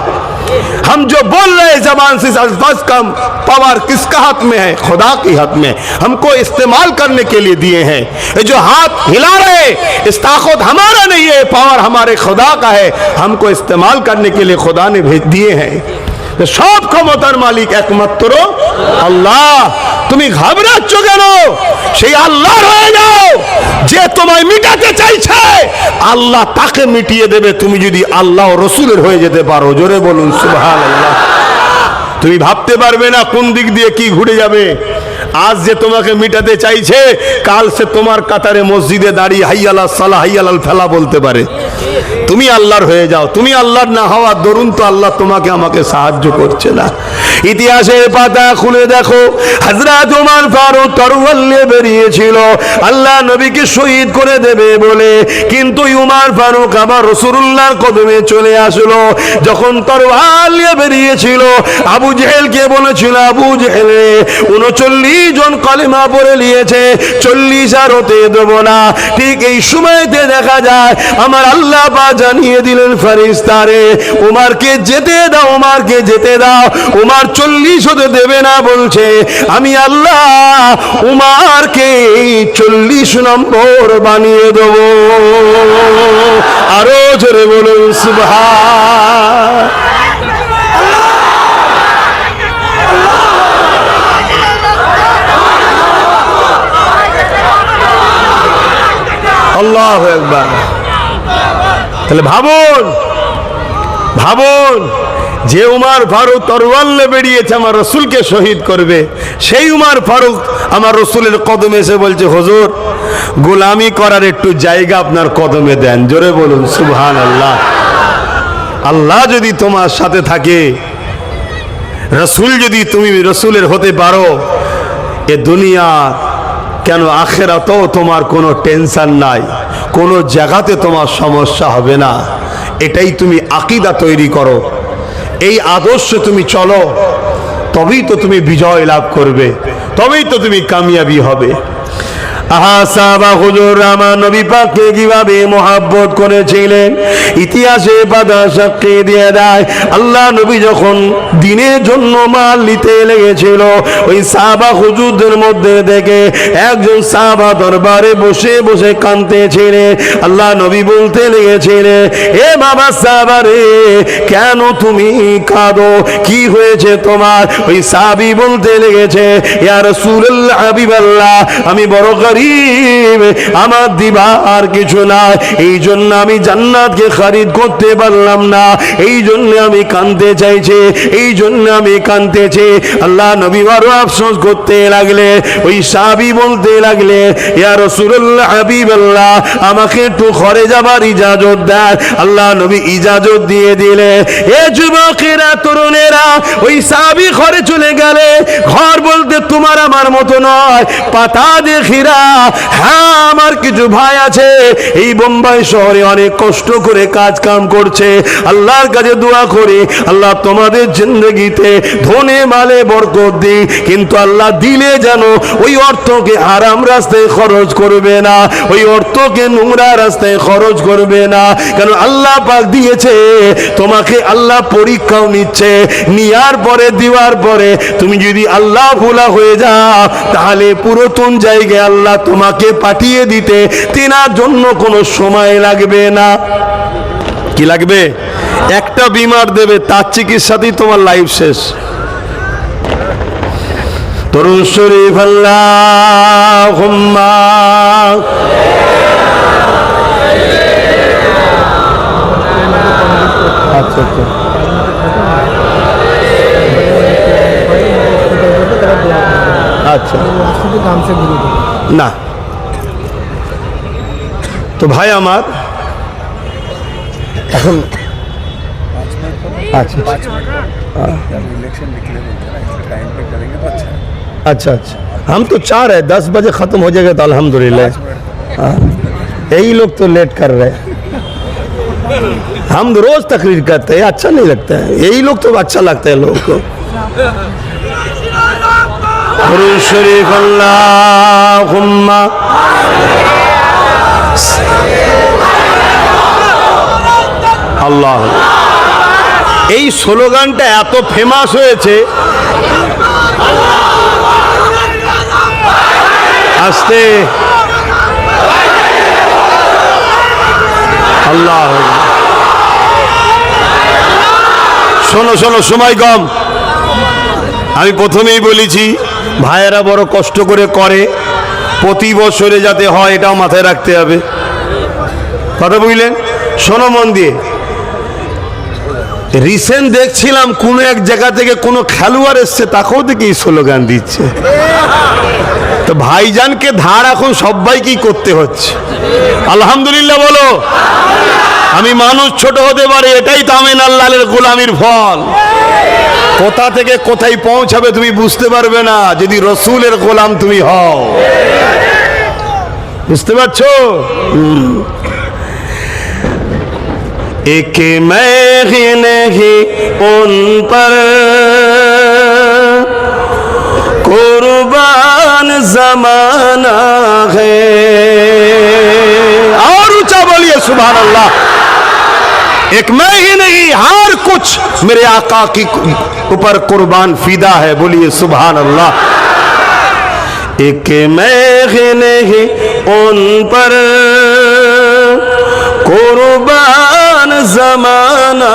हम जो बोल रहे हैं जबान से अल्फाज का पावर किसका हाथ में है? खुदा के हाथ में। हमको इस्तेमाल करने के लिए दिए हैं। ये जो हाथ हिला रहे, इस ताकत हमारा नहीं है, पावर हमारे खुदा का है। हमको इस्तेमाल करने के लिए खुदा ने भेज दिए हैं। সব ক্ষমতার মালিক একমাত্র আল্লাহ। তুমি ঘাবড়াচ্ছ কেন? সেই আল্লাহর হয়ে যাও। যে তোমায় মিটাতে চাইছে আল্লাহ তাকে মিটিয়ে দেবে, তুমি যদি আল্লাহ ও রসুলের হয়ে যেতে পারো। জোরে বলুন সুবহানাল্লাহ। তুমি ভাবতে পারবে না কোন দিক দিয়ে কি ঘুরে যাবে। आज जे तुम्हें मिटाते चाहिए काल से तुम्हार कतारे मस्जिदे दाঁড়িয়ে হাইয়ালা সালাহ হাইয়ালাল ফেলা বলতে পারে। তুমি আল্লাহর হয়ে যাও। তুমি আল্লাহর না হওয়া দরুন তো আল্লাহ তোমাকে আমাকে সাহায্য করছে না। ইতিহাসের পাতা খুলে দেখো, হযরত ওমর ফারুক তরোয়াল নিয়ে বেরিয়েছিল আল্লাহ নবীকে শহীদ করে দেবে বলে, কিন্তু ওমর ফারুক আবার রাসূলুল্লাহর কদমে চলে আসলো। যখন তরোয়াল নিয়ে বেরিয়েছিল আবু জেহেলকে বলেছিল, আবু জেহেল 39 জন কলেমা পড়ে নিয়েছে, 40 আর হতে দেব না। ঠিক এই সময়তে দেখা যায় আমার আল্লাহ পাক জানিয়ে দিলেন ফেরেশতারে, ওমরকে যেতে দাও, ওমরকে যেতে দাও। ওমর 40 হতে দেবে না বলছে, আমি আল্লাহ ওমরকে 40 নম্বর বানিয়ে দেব। আরো জোরে বলুন সুবহান। আল্লাহু আকবার। তাহলে ভাবুন ভাবুন, যে উমর ফারুক তরোয়াল নিয়ে বেরিয়েছে আমার রসুলকে শহীদ করবে, সেই উমর ফারুক আমার রসুলের কদমে এসে বলছে, হুজুর গোলামি করার একটু জায়গা আপনার কদমে দেন। জোরে বলুন সুবহানাল্লাহ। আল্লাহ যদি তোমার সাথে থাকে, রসুল যদি তুমি রসুলের হতে পারো, এ দুনিয়া কেন আখিরাতেও তোমার কোনো টেনশন নাই, কোনো জায়গাতে তোমার সমস্যা হবে না। এটাই তুমি আকীদা তৈরি করো, এই আদর্শে তুমি চলো, তবেই তো তুমি বিজয় লাভ করবে, তবেই তো তুমি কামিয়াবি হবে। আহা সাহাবা হুজুর আমার নবী পাককে কিভাবে মহব্বত করেছিলেন ইতিহাসে পাতা সাক্ষী দিয়ে দেয়। আল্লাহ নবী যখন দিনের জন্য মাল নিতে লেগেছিল, ওই সাহাবা হুজুরদের মধ্যে থেকে একজন সাহাবা দরবারে বসে বসে কাঁদতেছিলেন। আল্লাহ নবী বলতে লেগেছিলেন, এ বাবা সাহাবা রে, কেন তুমি কাঁদো, কি হয়েছে তোমার? ওই সাহাবী বলতে লেগেছে, ইয়া রাসূলুল্লাহ হাবিবাল্লাহ, আমি বড় আমার দিবার কিছু নাই, এই জন্য আমি জান্নাতকে খরিদ করতে পারলাম না, এই জন্য আমি কাঁদতে চাইছি, এই জন্য আমি কাঁদতেছি। আল্লাহ নবী আরো আফসোস করতে লাগলে। ওই সাহাবী বলতে লাগলে, ইয়া রাসূলুল্লাহ হাবিবাল্লাহ, আমাকে একটু ঘরে যাবার ইজাজত দেন। আল্লাহ নবী ইজাজত দিয়ে দিলে। এ যুবকেরা, তরুণেরা, ওই সাহাবী ঘরে চলে গেলে। ঘর বলতে তোমার আমার মতো নয়, পাতা দেখিরা। হ্যাঁ, আমার কিছু ভাই আছে এই বোম্বাই শহরে অনেক কষ্ট করে কাজ কাম করছে। আল্লাহর কাছে দোয়া করি, আল্লাহ তোমাদের জিন্দেগিতে ধনে মালে বরকত দিই, কিন্তু আল্লাহ দিলে যেন ওই অর্থকে হারাম রাস্তায় খরচ করবে না, ওই অর্থকে নোংরা রাস্তায় খরচ করবে না। কেন আল্লাহ পাক দিয়েছে তোমাকে, আল্লাহ পরীক্ষাও নিচ্ছে। নেওয়ার পরে, দেওয়ার পরে তুমি যদি আল্লাহ ভোলা হয়ে যাও, তাহলে পুরাতন জায়গায় আল্লাহ তোমাকে পাঠিয়ে দিতে তিনার জন্য কোনো সময় লাগবে না। কি লাগবে? একটা বিমার দেবে, তার চিকিৎসাতেই তোমার লাইফ শেষ। তরুণ শরীফ আল্লাহুম্মা আচ্ছা আচ্ছা না তো ভাই আমার এখন আচ্ছা আচ্ছা আচ্ছা हम तो चाह रहे 10 बजे खत्म हो जाएगा तो अल्हम्दुलिल्लाह। यही लोग तो लेट कर रहे हैं। हम रोज तकरीर करते हैं, अच्छा नहीं लगता है। यही लोग तो अच्छा लगता है लोगों को। दुरूद शरीफ अल्लाहुम्मा আল্লাহ। এই স্লোগানটা এত ফেমাস হয়েছে, আস্তে আল্লাহ। শোনো শোনো, সময় কম। আমি প্রথমেই বলেছি ভাইয়েরা বড় কষ্ট করে করে, প্রতি বছরে যাতে হয় এটাও মাথায় রাখতে হবে। কথা বুঝলেন? শোনো মন দিয়ে। রিসেন্ট দেখছিলাম কোন এক জায়গা থেকে কোনো খেলোয়াড় এসছে, তাকেও দেখে এই স্লোগান দিচ্ছে। তো ভাইজানকে ধার এখন সবাইকেই করতে হচ্ছে। আলহামদুলিল্লাহ বলো। আমি মানুষ ছোট হতে পারে, এটাই তো আমিন আল্লাহর গোলামির ফল। কোথা থেকে কোথায় পৌঁছাবে তুমি বুঝতে পারবে না যদি রসুলের গোলাম তুমি হও। বুঝতে পারছো? एक मैं नहीं उन पर कुर्बान जमाना है। और ऊंचा बोलिए सुभान अल्लाह। एक मैं ही नहीं, हर कुछ मेरे आका की ऊपर कुर्बान फिदा है। बोलिए सुभान अल्लाह। एक मैं ही नहीं उन पर कुर्बान जमाना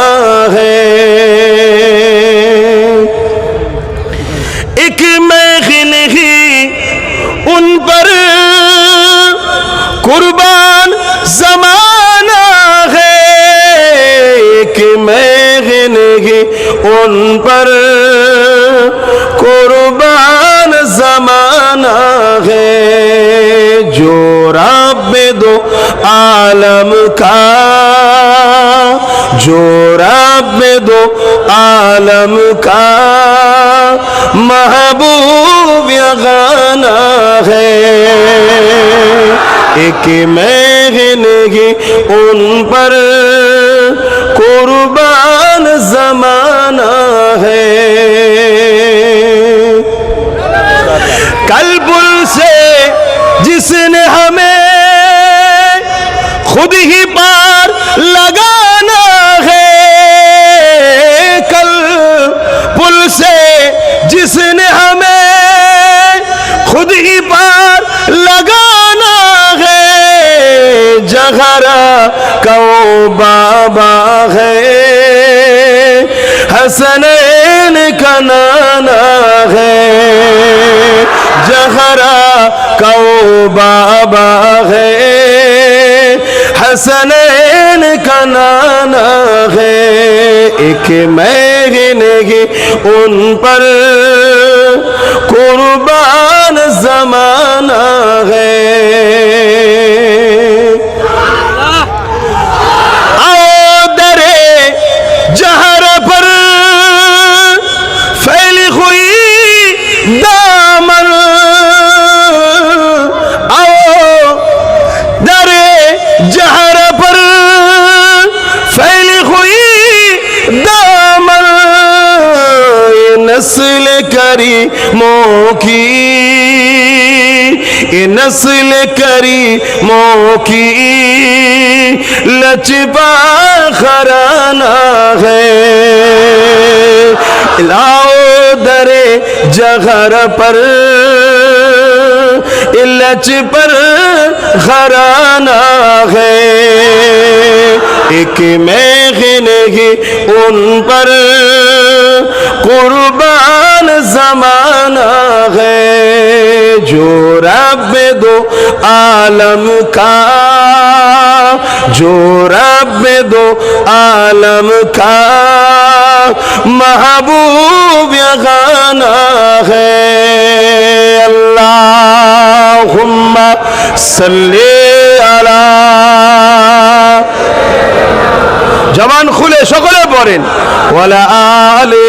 है। एक मैं ही नहीं उन पर कुर्बान जमाना है। एक मैं ही नहीं उन पर कुर्बान जमाना है। जो रब दो आलम का, जो रब दो आलम का महबूब यगाना है। एक मैं नहीं उन पर कुर्बान जमाना है। कल्बुल से जिसने हमें खुद ही पार लगाना है। कल पुल से जिसने हमें खुद ही पार लगाना है। जहरा का वो बाबा है, हसनैन का नाना है। जहरा का वो बाबा है, हसनैन का नाना है। एक मैं ही नहीं उन पर कुर्बान जमाना है। आओ दरे जहर पर फैली हुई दामन, जहर पर फैली हुई दामन। ये नस्ल करीमों की, ये नस्ल करीमों की लचबा खराना है। लाओ दरे जहर पर इलच पर घराना है। एक मैं ही नहीं उन पर कुर्बान जमाना है। जो रब दो आलम का, जो रब दो आलम का महबूब यगाना है। अल्लाहुम्मा सल्ली अला। जबान खुले সকলে পড়েন ওয়ালা আলি